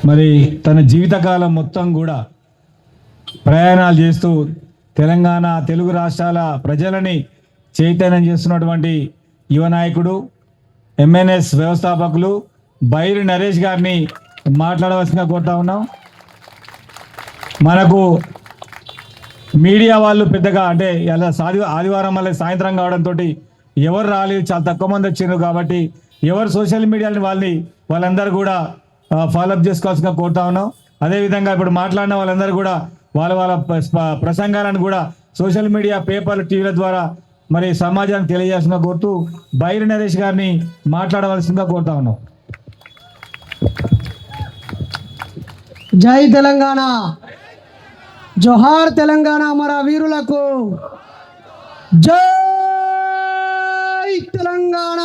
మరి తన జీవితకాలం మొత్తం కూడా ప్రయాణాలు చేస్తూ తెలంగాణ తెలుగు రాష్ట్రాల ప్రజలని చైతన్యం చేస్తున్నటువంటి యువ నాయకుడు ఎంఎన్ఎస్ వ్యవస్థాపకులు బైరి నరేష్ గారిని మాట్లాడవలసిందిగా కోరుతా ఉన్నాం. మనకు మీడియా వాళ్ళు పెద్దగా అంటే ఇలా ఆదివారం మళ్ళీ సాయంత్రం కావడంతో ఎవరు రాలేదు, చాలా తక్కువ మంది వచ్చారు. కాబట్టి ఎవరు సోషల్ మీడియాని వాళ్ళందరూ కూడా ఫాలోఅప్ చేసుకోవాల్సిందిగా కోరుతా ఉన్నాం. అదేవిధంగా ఇప్పుడు మాట్లాడిన వాళ్ళందరూ కూడా వాళ్ళ ప్రసంగాలను కూడా సోషల్ మీడియా, పేపర్లు, టీవీల ద్వారా మరి సమాజానికి తెలియజేయాల్సిందిగా కోరుతూ బైరి నరేష్ గారిని మాట్లాడవలసిందిగా కోరుతా ఉన్నాం. జై తెలంగాణ, జోహార్ తెలంగాణ అమర వీరులకు జై తెలంగాణ.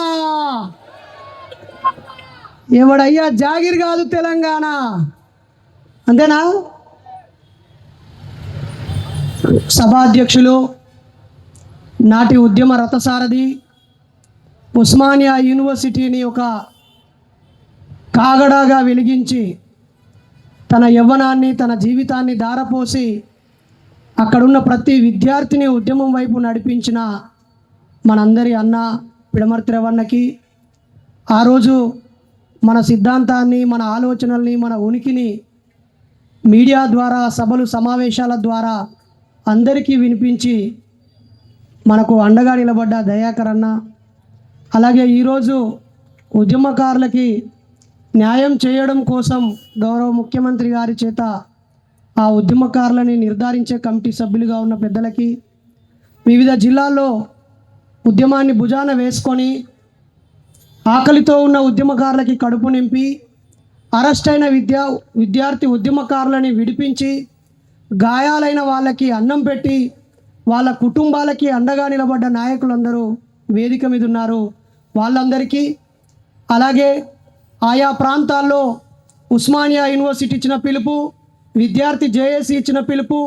ఎవడయ్యా జాగిర్ కాదు తెలంగాణ, అంతేనా? సభాధ్యక్షులు, నాటి ఉద్యమ రథసారథి, ఉస్మానియా యూనివర్సిటీని ఒక కాగడాగా వెలిగించి తన యవ్వనాన్ని, తన జీవితాన్ని ధారపోసి అక్కడున్న ప్రతి విద్యార్థిని ఉద్యమం వైపు నడిపించిన మనందరి అన్న పిడమర్తి రవణకి, ఆ రోజు మన సిద్ధాంతాన్ని, మన ఆలోచనల్ని, మన ఉనికిని మీడియా ద్వారా, సభలు, సమావేశాల ద్వారా అందరికీ వినిపించి మనకు అండగా నిలబడ్డ దయాకర్ అన్న, అలాగే ఈరోజు ఉద్యమకారులకి న్యాయం చేయడం కోసం గౌరవ ముఖ్యమంత్రి గారి చేత ఆ ఉద్యమకారులని నిర్ధారించే కమిటీ సభ్యులుగా ఉన్న పెద్దలకి, వివిధ జిల్లాల్లో ఉద్యమాన్ని భుజాన వేసుకొని ఆకలితో ఉన్న ఉద్యమకారులకి కడుపు నింపి, అరెస్ట్ అయిన విద్యార్థి ఉద్యమకారులని విడిపించి, గాయాలైన వాళ్ళకి అన్నం పెట్టి, వాళ్ళ కుటుంబాలకి అండగా నిలబడ్డ నాయకులందరూ వేదిక మీద ఉన్నారు. వాళ్ళందరికీ, అలాగే ఆయా ప్రాంతాల్లో ఉస్మానియా యూనివర్సిటీ ఇచ్చిన పిలుపు, విద్యార్థి జేఏసీ ఇచ్చిన పిలుపు,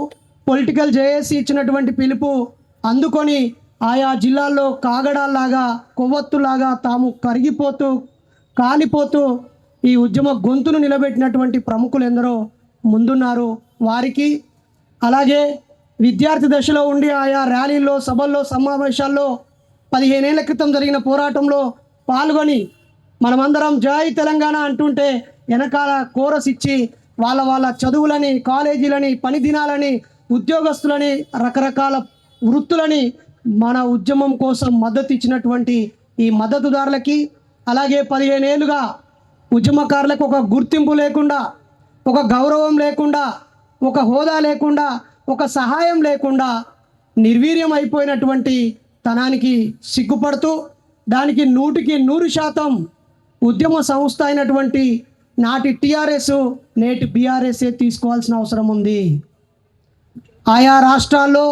పొలిటికల్ జేఏసీ ఇచ్చినటువంటి పిలుపు అందుకొని ఆయా జిల్లాల్లో కాగడాల్లాగా, కొవ్వొత్తులాగా తాము కరిగిపోతూ, కాలిపోతూ ఈ ఉద్యమ గొంతును నిలబెట్టినటువంటి ప్రముఖులు ఎందరో ముందున్నారు. వారికి, అలాగే విద్యార్థి దశలో ఉండి ఆయా ర్యాలీల్లో, సభల్లో, సమావేశాల్లో 15 ఏళ్ల క్రితం జరిగిన పోరాటంలో పాల్గొని మనమందరం జై తెలంగాణ అంటుంటే వెనకాల కోరస్ ఇచ్చి వాళ్ళ చదువులని, కాలేజీలని, పని దినాలని, ఉద్యోగస్తులని, రకరకాల వృత్తులని మన ఉద్యమం కోసం మద్దతు ఇచ్చినటువంటి ఈ మద్దతుదారులకి, అలాగే 15 ఏళ్ళుగా ఉద్యమకారులకు ఒక గుర్తింపు లేకుండా, ఒక గౌరవం లేకుండా, ఒక హోదా లేకుండా, ఒక సహాయం లేకుండా నిర్వీర్యం అయిపోయినటువంటి తనానికి సిగ్గుపడుతూ దానికి 100% ఉద్యమ సంస్థ అయినటువంటి నాటి టీఆర్ఎస్, నేటి బీఆర్ఎస్ఏ తీసుకోవాల్సిన అవసరం ఉంది. ఆయా రాష్ట్రాల్లో,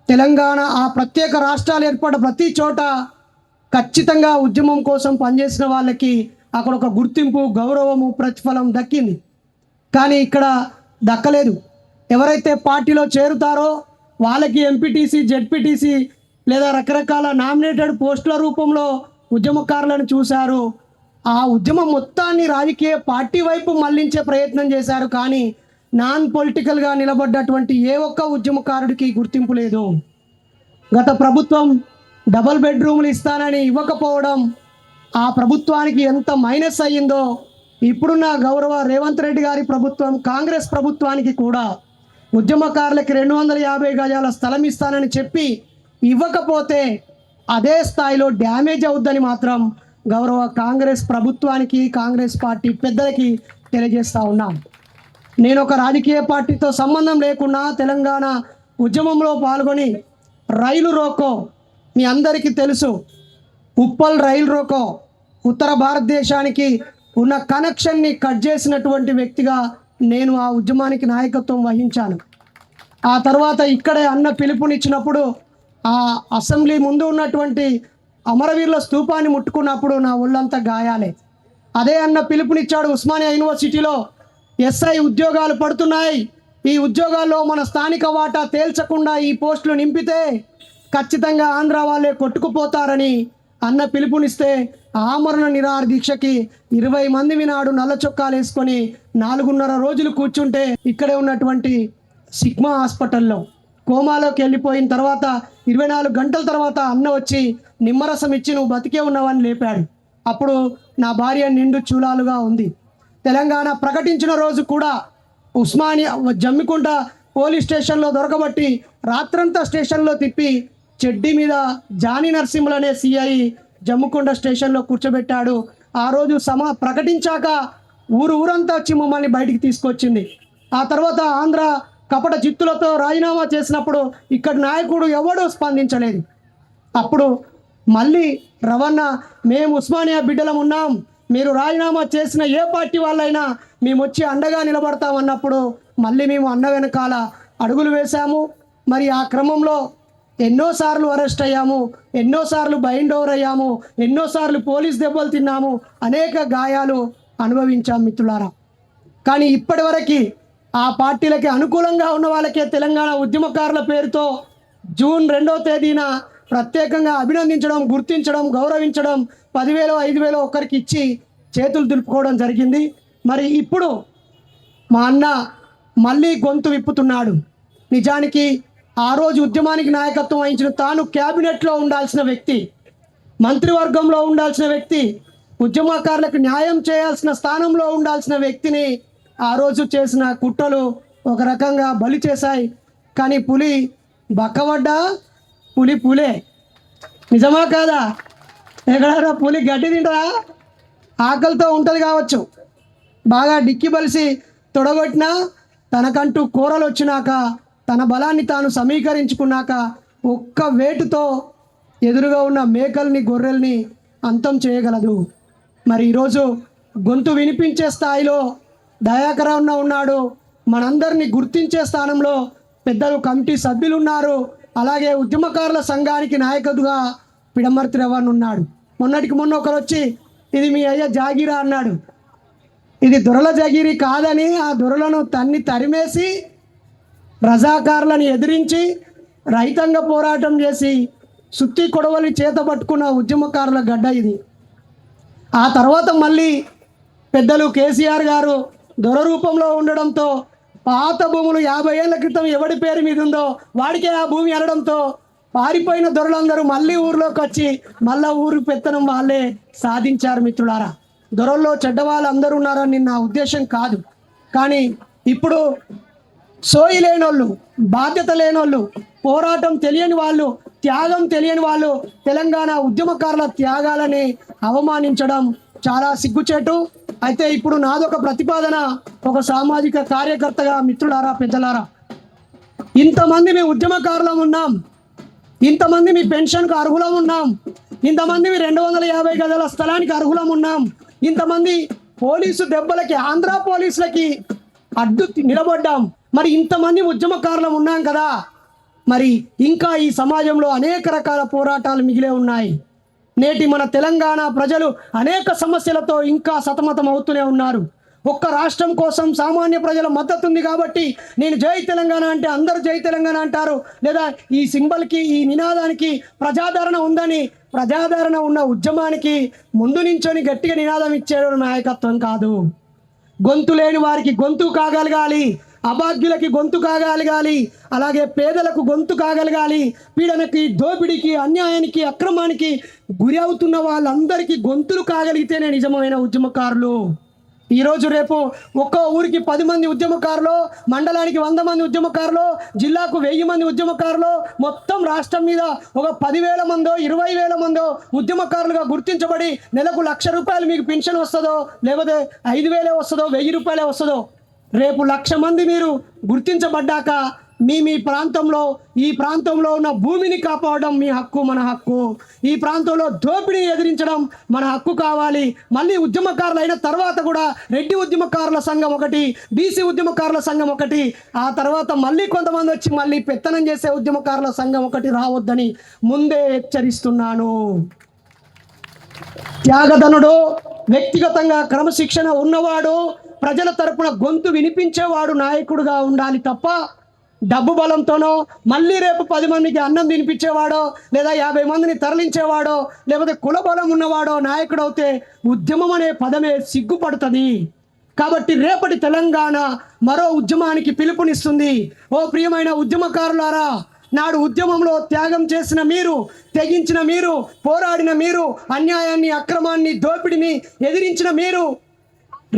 తెలంగాణ, ఆ ప్రత్యేక రాష్ట్రాలు ఏర్పడ్డ ప్రతి చోట ఖచ్చితంగా ఉద్యమం కోసం పనిచేసిన వాళ్ళకి అక్కడ ఒక గుర్తింపు, గౌరవము, ప్రతిఫలం దక్కింది. కానీ ఇక్కడ దక్కలేదు. ఎవరైతే పార్టీలో చేరుతారో వాళ్ళకి ఎంపీటీసీ, జెడ్పీటీసీ లేదా రకరకాల నామినేటెడ్ పోస్టుల రూపంలో ఉద్యమకారులను చూశారు. ఆ ఉద్యమం మొత్తాన్ని రాజకీయ పార్టీ వైపు మళ్లించే ప్రయత్నం చేశారు. కానీ నాన్ పొలిటికల్గా నిలబడ్డటువంటి ఏ ఒక్క ఉద్యమకారుడికి గుర్తింపు లేదు. గత ప్రభుత్వం డబుల్ బెడ్రూమ్లు ఇస్తానని ఇవ్వకపోవడం ఆ ప్రభుత్వానికి ఎంత మైనస్ అయ్యిందో ఇప్పుడున్న గౌరవ రేవంత్ రెడ్డి గారి ప్రభుత్వం, కాంగ్రెస్ ప్రభుత్వానికి కూడా ఉద్యమకారులకి 250 గజాల స్థలం ఇస్తానని చెప్పి ఇవ్వకపోతే అదే స్థాయిలో డ్యామేజ్ అవుద్దని మాత్రం గౌరవ కాంగ్రెస్ ప్రభుత్వానికి, కాంగ్రెస్ పార్టీ పెద్దలకి తెలియజేస్తూ ఉన్నాం. నేను ఒక రాజకీయ పార్టీతో సంబంధం లేకుండా తెలంగాణ ఉద్యమంలో పాల్గొని రైలు రోకో, మీ అందరికీ తెలుసు, ఉప్పల్ రైలు రోకో ఉత్తర భారతదేశానికి ఉన్న కనెక్షన్ని కట్ చేసినటువంటి వ్యక్తిగా నేను ఆ ఉద్యమానికి నాయకత్వం వహించాను. ఆ తర్వాత ఇక్కడే అన్న పిలుపునిచ్చినప్పుడు ఆ అసెంబ్లీ ముందు ఉన్నటువంటి అమరవీరుల స్తూపాన్ని ముట్టుకున్నప్పుడు నా ఒళ్ళంతా గాయాలే. అదే అన్న పిలుపునిచ్చాడు ఉస్మానియా యూనివర్సిటీలో ఎస్ఐ ఉద్యోగాలు పడుతున్నాయి, ఈ ఉద్యోగాల్లో మన స్థానిక వాటా తేల్చకుండా ఈ పోస్టులు నింపితే ఖచ్చితంగా ఆంధ్ర వాళ్ళే కొట్టుకుపోతారని అన్న పిలుపునిస్తే ఆమరణ నిరాహార దీక్షకి 20 మంది నాడు నల్ల చొక్కాలు వేసుకొని 4.5 రోజులు కూర్చుంటే ఇక్కడే ఉన్నటువంటి సిగ్మా హాస్పిటల్లో కోమాలోకి వెళ్ళిపోయిన తర్వాత 24 గంటల తర్వాత అన్న వచ్చి నిమ్మరసం ఇచ్చి నువ్వు బతికే ఉన్నావని లేపాడు. అప్పుడు నా భార్య నిండు చూలాలుగా ఉంది. తెలంగాణ ప్రకటించిన రోజు కూడా ఉస్మానియా జమ్మికుంట పోలీస్ స్టేషన్లో దొరకబట్టి రాత్రంతా స్టేషన్లో తిప్పి చెడ్డి మీద జానీ నరసింహులు అనే సిఐ జమ్మికుంట స్టేషన్లో కూర్చోబెట్టాడు. ఆ రోజు ప్రకటించాక ఊరంతా వచ్చి మమ్మల్ని బయటికి తీసుకొచ్చింది. ఆ తర్వాత ఆంధ్ర కపట చిత్తులతో రాజీనామా చేసినప్పుడు ఇక్కడ నాయకుడు ఎవడూ స్పందించలేదు. అప్పుడు మళ్ళీ రవణ మేము ఉస్మానియా బిడ్డలం ఉన్నాం, మీరు రాజీనామా చేసిన ఏ పార్టీ వాళ్ళైనా మేము వచ్చి అండగా నిలబడతామన్నప్పుడు మళ్ళీ మేము అన్న వెనకాల అడుగులు వేశాము. మరి ఆ క్రమంలో ఎన్నోసార్లు అరెస్ట్ అయ్యాము, ఎన్నోసార్లు బైండ్ ఓవర్ అయ్యాము, ఎన్నోసార్లు పోలీస్ దెబ్బలు తిన్నాము, అనేక గాయాలు అనుభవించాం మిత్రులారా. కానీ ఇప్పటివరకు ఆ పార్టీలకి అనుకూలంగా ఉన్న వాళ్ళకే తెలంగాణ ఉద్యమకారుల పేరుతో జూన్ 2వ తేదీన ప్రత్యేకంగా అభినందించడం, గుర్తించడం, గౌరవించడం 10,000 5,000 ఒక్కరికి ఇచ్చి చేతులు దులుపుకోవడం జరిగింది. మరి ఇప్పుడు మా అన్న మళ్ళీ గొంతు విప్పుతున్నాడు. నిజానికి ఆ రోజు ఉద్యమానికి నాయకత్వం వహించిన తాను క్యాబినెట్లో ఉండాల్సిన వ్యక్తి, మంత్రివర్గంలో ఉండాల్సిన వ్యక్తి, ఉద్యమకారులకు న్యాయం చేయాల్సిన స్థానంలో ఉండాల్సిన వ్యక్తిని ఆ రోజు చేసిన కుట్రలు ఒక రకంగా బలి చేశాయి. కానీ పులి బక్కబడ్డా పులే. నిజమా కాదా? ఎక్కడైనా పులి గడ్డి తింటరా? ఆకలితో ఉంటుంది కావచ్చు, బాగా డిక్కి బలిసి తొడగొట్టినా తనకంటూ కూరలు వచ్చినాక తన బలాన్ని తాను సమీకరించుకున్నాక ఒక్క వేటుతో ఎదురుగా ఉన్న మేకల్ని గొర్రెల్ని అంతం చేయగలదు. మరి ఈరోజు గొంతు వినిపించే స్థాయిలో దయాకరణ ఉన్నాడు. మనందరినీ గుర్తించే స్థానంలో పెద్దలు కమిటీ సభ్యులు ఉన్నారు. అలాగే ఉద్యమకారుల సంఘానికి నాయకుడుగా పిడమర్తి రవణ్ ఉన్నాడు. మొన్నటికి మొన్న ఒకరు వచ్చి ఇది మీ అయ్య జాగీరా అన్నాడు. ఇది దొరల జాగీరి కాదని ఆ దొరలను తరిమేసి రజాకారులను ఎదిరించి రైతాంగ పోరాటం చేసి సుత్తి కొడవలి చేత పట్టుకున్న ఉద్యమకారుల గడ్డ ఇది. ఆ తర్వాత మళ్ళీ పెద్దలు కేసీఆర్ గారు దొర రూపంలో ఉండడంతో పాత భూములు 50 ఏళ్ల క్రితం ఎవడి పేరు మీద ఉందో వాడికే ఆ భూమి అనడంతో పారిపోయిన దొరలందరూ మళ్ళీ ఊరిలోకి వచ్చి మళ్ళా ఊరు పెత్తనం వాళ్ళే సాధించారు. మిత్రులారా, దొరల్లో చెడ్డవాళ్ళు అందరూ ఉన్నారని నా ఉద్దేశం కాదు. కానీ ఇప్పుడు సోయి లేనోళ్ళు, బాధ్యత లేనోళ్ళు, పోరాటం తెలియని వాళ్ళు, త్యాగం తెలియని వాళ్ళు తెలంగాణ ఉద్యమకారుల త్యాగాలని అవమానించడం చాలా సిగ్గుచేటు. అయితే ఇప్పుడు నాదొక ప్రతిపాదన, ఒక సామాజిక కార్యకర్తగా మిత్రులారా, పెద్దలారా, ఇంతమంది మీ ఉద్యమకారులం ఉన్నాం, ఇంతమంది మీ పెన్షన్కు అర్హులం ఉన్నాం, ఇంతమంది మీ 250 గజాల స్థలానికి అర్హులం ఉన్నాం, ఇంతమంది పోలీసు దెబ్బలకి ఆంధ్ర పోలీసులకి అడ్డు నిలబడ్డాం. మరి ఇంతమంది ఉద్యమకారులం ఉన్నాం కదా, మరి ఇంకా ఈ సమాజంలో అనేక రకాల పోరాటాలు మిగిలే ఉన్నాయి. నేటి మన తెలంగాణ ప్రజలు అనేక సమస్యలతో ఇంకా సతమతం అవుతూనే ఉన్నారు. ఒక్క రాష్ట్రం కోసం సామాన్య ప్రజల మద్దతు ఉంది కాబట్టి నేను జై తెలంగాణ అంటే అందరూ జై తెలంగాణ అంటారు, లేదా ఈ సింబల్కి, ఈ నినాదానికి ప్రజాదరణ ఉందని ప్రజాదరణ ఉన్న ఉద్యమానికి ముందు నించొని గట్టిగా నినాదం ఇచ్చేయడం నాయకత్వం కాదు. గొంతు లేని వారికి గొంతు కాగలగాలి, అభాగ్యులకి గొంతు కాగలగాలి, అలాగే పేదలకు గొంతు కాగలగాలి, పీడనకి, దోపిడీకి, అన్యాయానికి, అక్రమానికి గురి అవుతున్న వాళ్ళందరికీ గొంతులు కాగలిగితేనే నిజమైన ఉద్యమకారులు. ఈరోజు రేపు ఒక్కో ఊరికి 10 మంది ఉద్యమకారులు, మండలానికి 100 మంది ఉద్యమకారులు, జిల్లాకు 1000 మంది ఉద్యమకారులు, మొత్తం రాష్ట్రం మీద ఒక 10,000 మందో 20,000 మందో ఉద్యమకారులుగా గుర్తించబడి నెలకు ₹1,00,000 మీకు పెన్షన్ వస్తుందో, లేకపోతే 5,000 వస్తుందో, 1,000 రూపాయలే వస్తుందో, రేపు 1,00,000 మంది మీరు గుర్తించబడ్డాక మీ ప్రాంతంలో, ఈ ప్రాంతంలో ఉన్న భూమిని కాపాడడం మీ హక్కు, మన హక్కు. ఈ ప్రాంతంలో దోపిడీని ఎదిరించడం మన హక్కు కావాలి. మళ్ళీ ఉద్యమకారులు అయిన తర్వాత కూడా రెడ్డి ఉద్యమకారుల సంఘం ఒకటి, బీసీ ఉద్యమకారుల సంఘం ఒకటి, ఆ తర్వాత మళ్ళీ కొంతమంది వచ్చి మళ్ళీ పెత్తనం చేసే ఉద్యమకారుల సంఘం ఒకటి రావద్దని ముందే హెచ్చరిస్తున్నాను. త్యాగధనుడు, వ్యక్తిగతంగా క్రమశిక్షణ ఉన్నవాడు, ప్రజల తరపున గొంతు వినిపించేవాడు నాయకుడుగా ఉండాలి తప్ప డబ్బు బలంతోనో మళ్ళీ రేపు 10 మందికి అన్నం తినిపించేవాడో లేదా 50 మందిని తరలించేవాడో లేకపోతే కుల బలం ఉన్నవాడో నాయకుడవుతే ఉద్యమం అనే పదమే సిగ్గుపడుతుంది. కాబట్టి రేపటి తెలంగాణ మరో ఉద్యమానికి పిలుపునిస్తుంది. ఓ ప్రియమైన ఉద్యమకారులారా, నాడు ఉద్యమంలో త్యాగం చేసిన మీరు, తెగించిన మీరు, పోరాడిన మీరు, అన్యాయాన్ని, అక్రమాన్ని, దోపిడిని ఎదిరించిన మీరు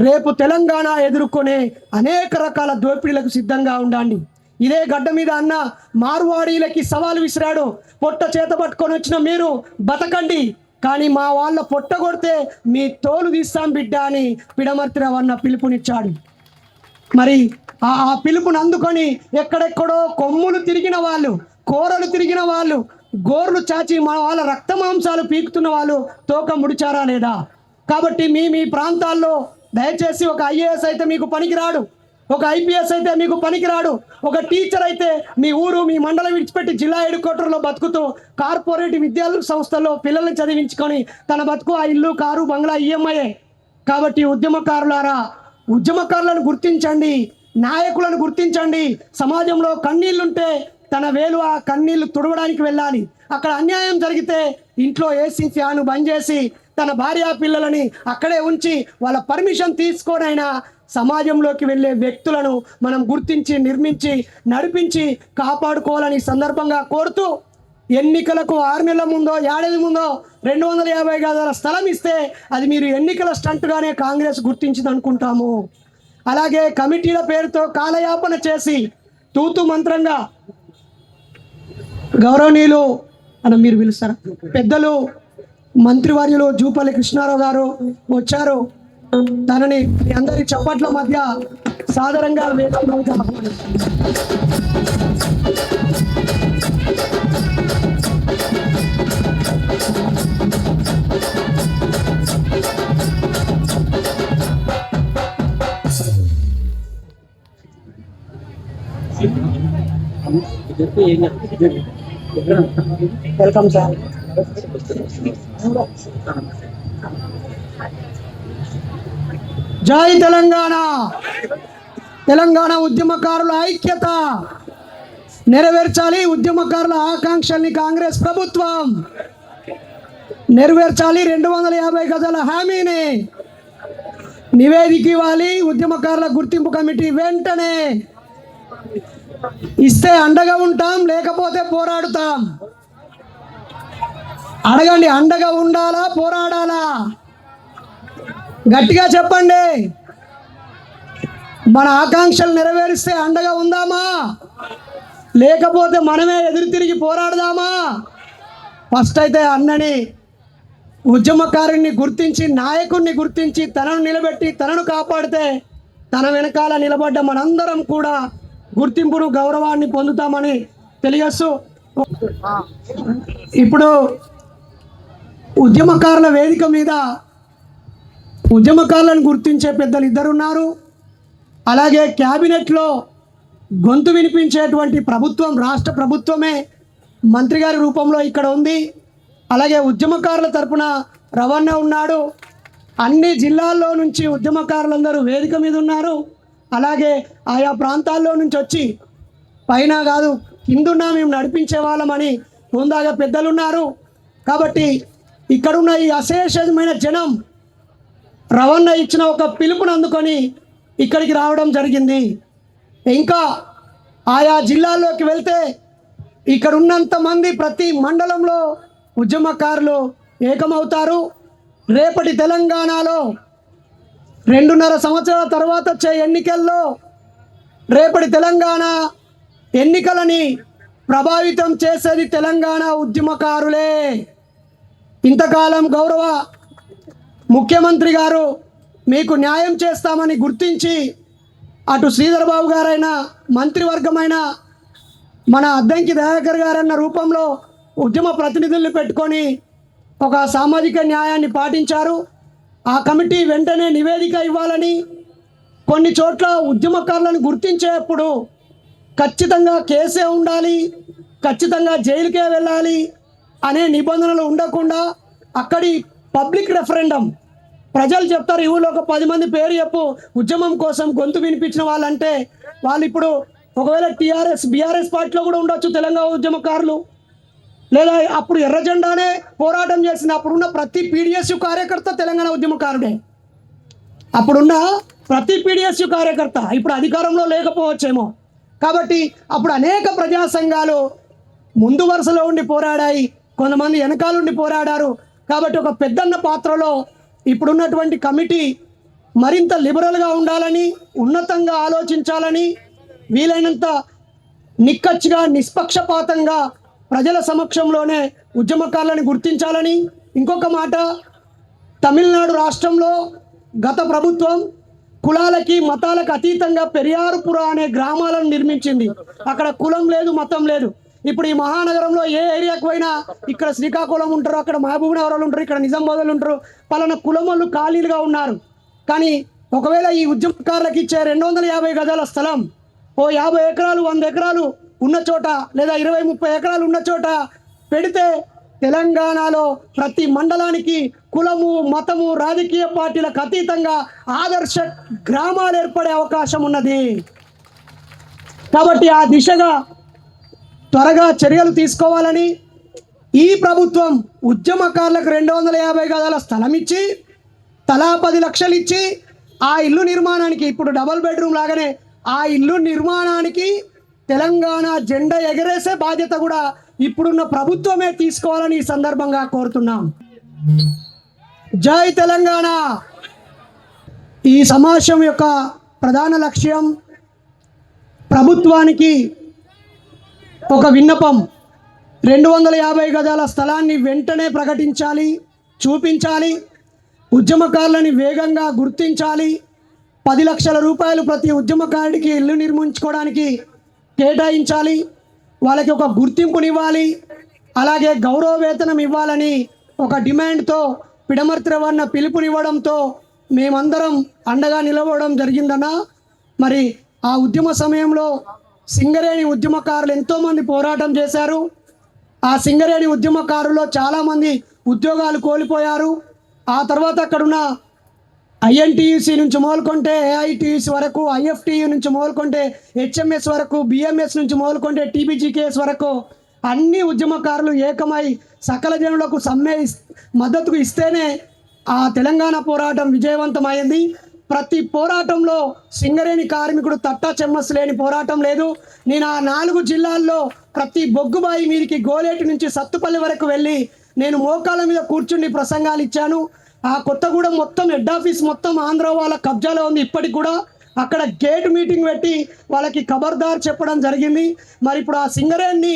రేపు తెలంగాణ ఎదుర్కొనే అనేక రకాల దోపిడీలకు సిద్ధంగా ఉండండి. ఇదే గడ్డ మీద అన్న మార్వాడీలకి సవాలు విసిరాడు. పొట్ట చేత పట్టుకొని వచ్చిన మీరు బతకండి, కానీ మా వాళ్ళ పొట్ట కొడితే మీ తోలు తీస్తాం బిడ్డ అని పిడమర్తిరావు అన్న పిలుపునిచ్చాడు. మరి ఆ పిలుపుని అందుకొని ఎక్కడెక్కడో కొమ్ములు తిరిగిన వాళ్ళు, కూరలు తిరిగిన వాళ్ళు, గోర్లు చాచి మా వాళ్ళ రక్త మాంసాలు పీకుతున్న వాళ్ళు తోక ముడిచారా లేదా? కాబట్టి మీ ప్రాంతాల్లో దయచేసి ఒక ఐఏఎస్ అయితే మీకు పనికిరాడు, ఒక ఐపీఎస్ అయితే మీకు పనికిరాడు, ఒక టీచర్ అయితే మీ ఊరు మీ మండలం విడిచిపెట్టి జిల్లా హెడ్ క్వార్టర్లో బతుకుతూ కార్పొరేట్ విద్యా సంస్థల్లో పిల్లల్ని చదివించుకొని తన బతుకు ఆ ఇల్లు, కారు, బంగ్లా ఈఎంఐయే. కాబట్టి ఉద్యమకారులారా, ఉద్యమకారులను గుర్తించండి, నాయకులను గుర్తించండి. సమాజంలో కన్నీళ్లుంటే తన వేలు ఆ కన్నీళ్లు తుడవడానికి వెళ్ళాలి. అక్కడ అన్యాయం జరిగితే ఇంట్లో ఏసీ ఫ్యాను బంద్ చేసి తన భార్య పిల్లలని అక్కడే ఉంచి వాళ్ళ పర్మిషన్ తీసుకోనైనా సమాజంలోకి వెళ్ళే వ్యక్తులను మనం గుర్తించి, నిర్మించి, నడిపించి కాపాడుకోవాలని సందర్భంగా కోరుతూ, ఎన్నికలకు 6 నెలల ముందో, ఏడాది ముందో 250 గజాల స్థలం ఇస్తే అది మీరు ఎన్నికల స్టంట్గానే కాంగ్రెస్ గుర్తించింది అనుకుంటాము. అలాగే కమిటీల పేరుతో కాలయాపన చేసి తూతు మంత్రంగా గౌరవనీయులు అని మీరు పిలుస్తారా పెద్దలు మంత్రివర్యులు జూపల్లి కృష్ణారావు గారు వచ్చారు. తనని మీ అందరి చప్పట్ల మధ్య సాదరంగా వేదికలోకి ఆహ్వానిస్తున్నాను. Welcome sir. జై తెలంగాణ. తెలంగాణ ఉద్యమకారుల ఐక్యత నెరవేర్చాలి. ఉద్యమకారుల ఆకాంక్షల్ని కాంగ్రెస్ ప్రభుత్వం నెరవేర్చాలి. 250 గజాల హామీని నివేదిక ఇవ్వాలి. ఉద్యమకారుల గుర్తింపు కమిటీ వెంటనే ఇస్తే అండగా ఉంటాం, లేకపోతే పోరాడుతాం. అడగండి, అండగా ఉండాలా, పోరాడాలా? గట్టిగా చెప్పండి. మన ఆకాంక్షలు నెరవేరిస్తే అండగా ఉందామా, లేకపోతే మనమే ఎదురు తిరిగి పోరాడదామా? ఫస్ట్ అయితే అన్నని, ఉద్యమకారుని గుర్తించి, నాయకుడిని గుర్తించి, తనను నిలబెట్టి తనను కాపాడితే తన వెనకాల నిలబడ్డ మనందరం కూడా గుర్తింపును, గౌరవాన్ని పొందుతామని తెలియస్తూ, ఇప్పుడు ఉద్యమకారుల వేదిక మీద ఉద్యమకారులను గుర్తించే పెద్దలు 2 ఉన్నారు. అలాగే క్యాబినెట్లో గొంతు వినిపించేటువంటి ప్రభుత్వం, రాష్ట్ర ప్రభుత్వమే మంత్రి గారి రూపంలో ఇక్కడ ఉంది. అలాగే ఉద్యమకారుల తరపున రవాణా ఉన్నాడు. అన్ని జిల్లాల్లో నుంచి ఉద్యమకారులందరూ వేదిక మీద ఉన్నారు. అలాగే ఆయా ప్రాంతాల్లో నుంచి వచ్చి పైన కాదు కిందున్నా మేము నడిపించే వాళ్ళమని హుందాగా పెద్దలు ఉన్నారు. కాబట్టి ఇక్కడున్న ఈ అశేషమైన జనం రవాణా ఇచ్చిన ఒక పిలుపుని అందుకొని ఇక్కడికి రావడం జరిగింది. ఇంకా ఆయా జిల్లాల్లోకి వెళ్తే ఇక్కడ ఉన్నంత మంది ప్రతి మండలంలో ఉద్యమకారులు ఏకమవుతారు. రేపటి తెలంగాణలో 2.5 సంవత్సరాల తర్వాత వచ్చే ఎన్నికల్లో రేపటి తెలంగాణ ఎన్నికలని ప్రభావితం చేసేది తెలంగాణ ఉద్యమకారులే. ఇంతకాలం గౌరవ ముఖ్యమంత్రి గారు మీకు న్యాయం చేస్తామని గుర్తించి అటు శ్రీధర్ బాబు గారైనా, మంత్రివర్గమైన మన అద్దంకి దయాకర్ గారన్న రూపంలో ఉద్యమ ప్రతినిధుల్ని పెట్టుకొని ఒక సామాజిక న్యాయాన్ని పాటించారు. ఆ కమిటీ వెంటనే నివేదిక ఇవ్వాలని, కొన్ని చోట్ల ఉద్యమకారులను గుర్తించేప్పుడు ఖచ్చితంగా కేసే ఉండాలి, ఖచ్చితంగా జైలుకే వెళ్ళాలి అనే నిబంధనలు ఉండకుండా అక్కడి పబ్లిక్ రెఫరెండం, ప్రజలు చెప్తారు, ఈ ఊళ్ళో ఒక 10 మంది పేరు చెప్పు ఉద్యమం కోసం గొంతు వినిపించిన వాళ్ళంటే వాళ్ళు ఇప్పుడు ఒకవేళ బీఆర్ఎస్ పార్టీలో కూడా ఉండొచ్చు తెలంగాణ ఉద్యమకారులు, లేదా అప్పుడు ఎర్ర జెండానే పోరాటం చేసిన అప్పుడున్న ప్రతి పీడిఎస్యు కార్యకర్త తెలంగాణ ఉద్యమకారుడే. అప్పుడున్న ప్రతి పీడిఎస్యు కార్యకర్త ఇప్పుడు అధికారంలో లేకపోవచ్చేమో. కాబట్టి అప్పుడు అనేక ప్రజా సంఘాలు ముందు వరుసలో ఉండి పోరాడాయి, కొంతమంది వెనకాలండి పోరాడారు. కాబట్టి ఒక పెద్దన్న పాత్రలో ఇప్పుడున్నటువంటి కమిటీ మరింత లిబరల్గా ఉండాలని, ఉన్నతంగా ఆలోచించాలని, వీలైనంత నిక్కచ్చిగా నిష్పక్షపాతంగా ప్రజల సమక్షంలోనే ఉద్యమకారులను గుర్తించాలని. ఇంకొక మాట, తమిళనాడు రాష్ట్రంలో గత ప్రభుత్వం కులాలకి మతాలకు అతీతంగా పెరియారుపుర అనే గ్రామాలను నిర్మించింది. అక్కడ కులం లేదు, మతం లేదు. ఇప్పుడు ఈ మహానగరంలో ఏ ఏరియాకు పోయినా ఇక్కడ శ్రీకాకుళం ఉంటారు, అక్కడ మహబూబ్నగర్ వాళ్ళు ఉంటారు, ఇక్కడ నిజామాబాద్ ఉంటారు, పలానా కులం వాళ్ళు ఖాళీలుగా ఉన్నారు. కానీ ఒకవేళ ఈ ఉద్యమకారులకు ఇచ్చే 250 గజాల స్థలం ఓ 50 ఎకరాలు 100 ఎకరాలు ఉన్న చోట, లేదా 20-30 ఎకరాలు ఉన్న చోట పెడితే తెలంగాణలో ప్రతి మండలానికి కులము, మతము, రాజకీయ పార్టీలకు అతీతంగా ఆదర్శ గ్రామాలు ఏర్పడే అవకాశం ఉన్నది. కాబట్టి ఆ దిశగా త్వరగా చర్యలు తీసుకోవాలని ఈ ప్రభుత్వం ఉద్యమకారులకు 250 గజాల స్థలం ఇచ్చి తలా 10 లక్షలు ఇచ్చి ఆ ఇల్లు నిర్మాణానికి, ఇప్పుడు డబుల్ బెడ్రూమ్ లాగానే ఆ ఇల్లు నిర్మాణానికి తెలంగాణ జెండా ఎగరేసే బాధ్యత కూడా ఇప్పుడున్న ప్రభుత్వమే తీసుకోవాలని ఈ సందర్భంగా కోరుతున్నాం. జై తెలంగాణ. ఈ సమావేశం యొక్క ప్రధాన లక్ష్యం ప్రభుత్వానికి ఒక విన్నపం. 250 గజాల స్థలాన్ని వెంటనే ప్రకటించాలి, చూపించాలి, ఉద్యమకారులని వేగంగా గుర్తించాలి. 10 లక్షల రూపాయలు ప్రతి ఉద్యమకారుడికి ఇల్లు నిర్మించుకోవడానికి కేటాయించాలి, వాళ్ళకి ఒక గుర్తింపునివ్వాలి, అలాగే గౌరవ వేతనం ఇవ్వాలని ఒక డిమాండ్తో పిడమర్తి రవణ పిలుపునివ్వడంతో మేమందరం అండగా నిలవడం జరిగిందన్న. మరి ఆ ఉద్యమ సమయంలో సింగరేణి ఉద్యమకారులు ఎంతోమంది పోరాటం చేశారు. ఆ సింగరేణి ఉద్యమకారుల్లో చాలామంది ఉద్యోగాలు కోల్పోయారు. ఆ తర్వాత అక్కడున్న ఐఎన్టీయూసీ నుంచి మొదలుకుంటే ఏఐటీయూసీ వరకు, ఐఎఫ్టీయూ నుంచి మొదలుకుంటే హెచ్ఎంఎస్ వరకు, బిఎంఎస్ నుంచి మొదలుకుంటే టీబీజీకేఎస్ వరకు అన్ని ఉద్యమకారులు ఏకమై సకల జనులకు మద్దతు ఇస్తేనే ఆ తెలంగాణ పోరాటం విజయవంతమైంది. ప్రతి పోరాటంలో సింగరేణి కార్మికుడు తట్టా చెమ్మస్ లేని పోరాటం లేదు. నేను ఆ 4 జిల్లాల్లో ప్రతి బొగ్గుబాయి మీరికి గోలేటి నుంచి సత్తుపల్లి వరకు వెళ్ళి నేను మోకాళ్ళ మీద కూర్చుండి ప్రసంగాలు ఇచ్చాను. ఆ కొత్తగూడెం మొత్తం హెడ్ ఆఫీస్ మొత్తం ఆంధ్ర వాళ్ళ కబ్జాలో ఉంది. ఇప్పటికి కూడా అక్కడ గేట్ మీటింగ్ పెట్టి వాళ్ళకి ఖబర్దార్ చెప్పడం జరిగింది. మరి ఇప్పుడు ఆ సింగరేణి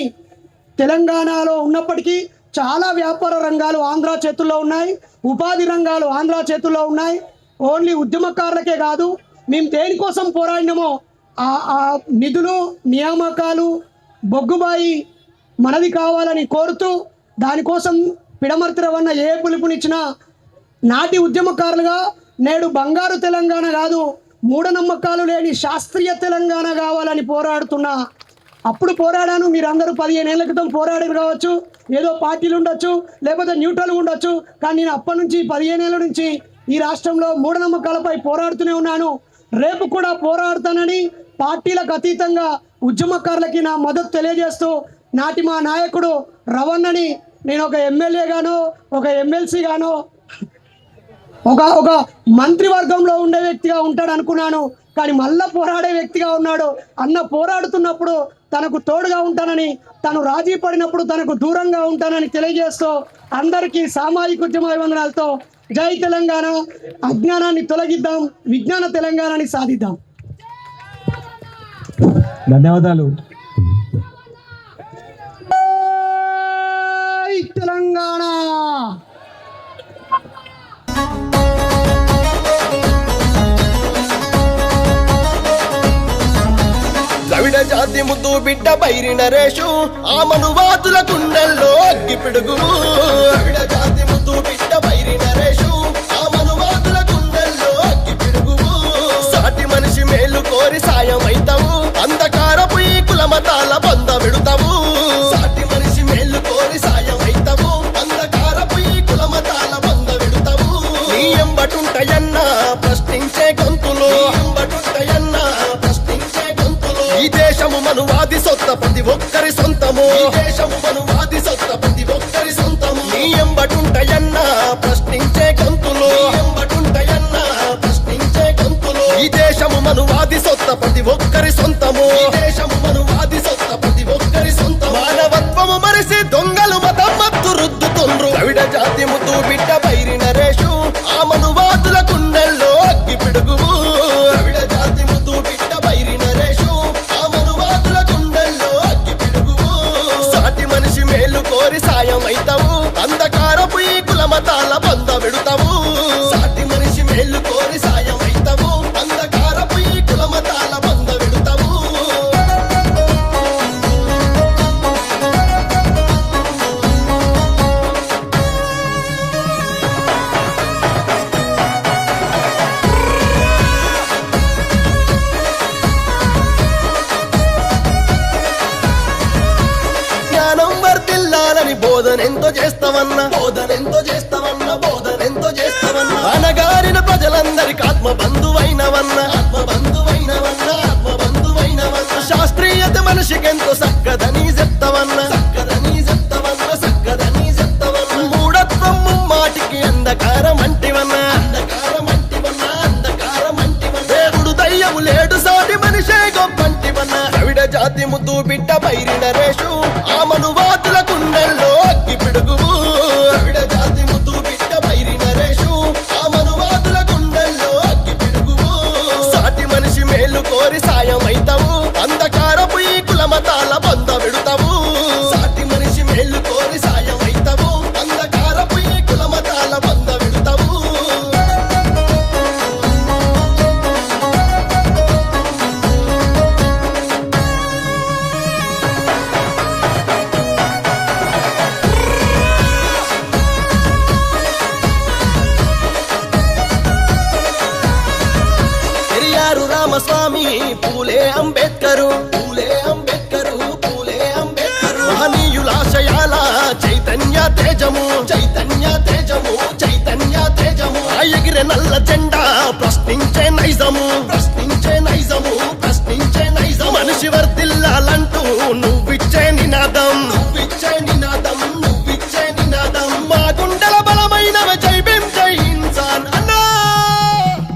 తెలంగాణలో ఉన్నప్పటికీ చాలా వ్యాపార రంగాలు ఆంధ్ర చేతుల్లో ఉన్నాయి, ఉపాధి రంగాలు ఆంధ్ర చేతుల్లో ఉన్నాయి. ఓన్లీ ఉద్యమకారులకే కాదు, మేము దేనికోసం పోరాడినామో ఆ నిధులు, నియామకాలు, బొగ్గుబాయి మనది కావాలని కోరుతూ దానికోసం పిడమర్తి రవణ ఏ పిలుపునిచ్చినా నాటి ఉద్యమకారులుగా నేడు బంగారు తెలంగాణ కాదు, మూఢనమ్మకాలు లేని శాస్త్రీయ తెలంగాణ కావాలని పోరాడుతున్నా. అప్పుడు పోరాడాను, మీరందరూ 15 ఏళ్ల క్రితం పోరాడారు కావచ్చు, ఏదో పార్టీలు ఉండొచ్చు, లేకపోతే న్యూట్రల్ ఉండొచ్చు. కానీ నేను అప్పటి నుంచి 15 ఏళ్ళ నుంచి ఈ రాష్ట్రంలో మూఢనమ్మకాలపై పోరాడుతూనే ఉన్నాను. రేపు కూడా పోరాడుతానని పార్టీలకు అతీతంగా ఉద్యమకారులకి నా మద్దతు తెలియజేస్తూ నాటి మా నాయకుడు రవణని నేను ఒక ఎమ్మెల్యేగానో, ఒక ఎమ్మెల్సీగానో, ఒక మంత్రివర్గంలో ఉండే వ్యక్తిగా ఉంటాడు అనుకున్నాను. కానీ మళ్ళా పోరాడే వ్యక్తిగా ఉన్నాడు. అన్న పోరాడుతున్నప్పుడు తనకు తోడుగా ఉంటానని, తను రాజీ పడినప్పుడు తనకు దూరంగా ఉంటానని తెలియజేస్తూ అందరికీ సామాజిక ఉద్యమ అభివందనాలతో జై తెలంగాణ. అజ్ఞానాన్ని తొలగిద్దాం, విజ్ఞాన తెలంగాణని సాధిద్దాం. ధన్యవాదాలు. జై తెలంగాణ. ద్రవిడ జాతి ముద్దు బిడ్డ బైరి నరేషు ఆ మనువాదుల గుండెల్లో అగ్గి పిడుగు. ద్రవిడ జాతి ముద్దు బిడ్డ బైరి నరేషు ఆ మనువాదుల గుండెల్లో అగ్గి పిడుగు. సాటి మనిషి మేలు కోరి సాయం అయితాము, అంధకారపు ఈ కుల మతాల బంద విడుతాము. సాటి మనిషి మేలు కోరి సాయం అయితాము, అంధకారపు ఈ కుల మతాల బంద విడుతాము. నీ ఎంబటుంటయన్నా ప్రశ్నించే గొంతులు, ఎంబటుంటయన్నా ప్రశ్నించే గొంతులు. ఈ దేశము దేశము మనువాది సొత్త ప్రతి ఒక్కరి సొంతము ఈ దేశము మనువాది సొత్త ప్రతి ఒక్కరి సొంతము నీ ఎంబటుంటయన్నా ప్రశ్నించే గొంతులు ఎంబటుంటయన్నా ప్రశ్నించే గొంతులు ఈ దేశము మనువాది సొత్త ప్రతి ఒక్కరి సొంతము ఈ దేశము మనువాది సొత్త ప్రతి ఒక్కరి సొంతము మానవత్వము మరిసి దొంగలు మతం మత్తు రుద్దుతుండ్రు ద్రవిడ జాతి ముద్దు బిడ్డ బైరి నరేషు ఆ మనువాదుల గుండెల్లో అగ్గి పిడుగువు ద్రవిడ జాతి ముద్దు బిడ్డ బైరి నరేషు ఆ మనువాదుల గుండెల్లో అగ్గి పిడుగువు సాటి మనిషి మేలు కోరి సాయం అయితావు అంధకారపు ఈ కుల మతాల బంద విడుతావు సాటి మనిషి మేలు కోరి సాయం అయితావు అంధకారపు ఈ కుల మతాల బంద విడుతావు జ్ఞానం వర్ధిల్లాలని బోధనెంతో చేస్తావన్నా బోధనెంతో చేస్తావన్నా బోధనెంతో చేస్తావన్నా అనగారిన ప్రజలందరికి ఆత్మ బంధువైనవన్నా ఆత్మ బంధువైనవన్నా ఆత్మ బంధువైనవన్నా శాస్త్రీయత మనిషికెంతో సక్కదని చెప్తావన్నా సక్కదని చెప్తావన్నా సక్కదని చెప్తావన్నా మూఢత్వం మాటికి అంధకారం అంటివన్నా అంధకారం అంటివన్నా అంధకారం అంటివన్నా దేవుడు దయ్యము లేడు సాటి మనిషే గొప్పంటివన్నా ద్రవిడ జాతి ముద్దు బిడ్డ బైరి నరేషు ఆ మనువాదుల గుండెల్లో అగ్గి పిడుగువు ద్రవిడ జాతి ముద్దు బిడ్డ బైరి నరేషు ఆ మనువాదుల గుండెల్లో అగ్గి పిడుగువు సాటి మనిషి మేలు కోరి సాయం అయితావు అంధకారపు ఈ కుల మతాల బంద విడుతావు సాటి మనిషి మేలు కోరి సాయం అయితావు అంధకారపు ఈ కుల మతాల బంద విడుతావు పెరియారు రామస్వామి పూలే అంబేద్కరు పూలే అంబేద్కరు పూలే అంబేద్కరు మహనీయులాశయాల చైతన్య తేజము చైతన్య తేజము చైతన్య తేజము ఎగిరే నల్ల జెండా ప్రశ్నించే నైజము ప్రశ్నించే నైజము ప్రశ్నించే నైజం మనిషి వర్ధిల్లాలంటూ నువ్విచ్చే నినాదం నువ్విచ్చే నినాదం నువ్విచ్చే నినాదం మా గుండెల బలమైనవ జై భీం జై ఇన్సాన్ అన్నా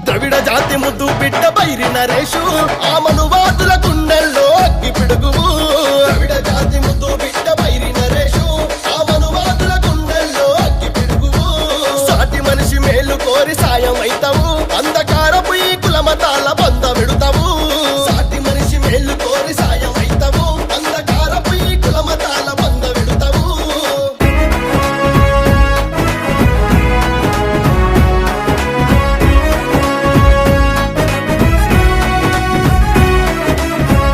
ద్రవిడ జాతి ముద్దు బిడ్డ బైరి నరేషు ఆ మనువాదుల గుండెల్లో అగ్గి పిడుగువు ద్రవిడ జాతి ముద్దు బిడ్డ బైరి నరేషు ఆ మనువాదుల గుండెల్లో అగ్గి పిడుగువు సాటి మనిషి మేలు కోరి సాయం అయితావు అంధకారపు ఈ కుల మతాల బంద విడుతావు సాటి మనిషి మేలు కోరి సాయం అయితావు అంధకారపు ఈ కుల మతాల బంద విడుతావు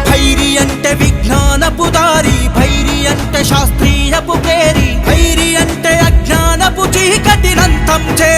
భైరి అంటే విజ్ఞానపు దారి భైరి అంటే శాస్త్రీయపు పేరి భైరి అంటే అజ్ఞానపు చీకటినంతం చే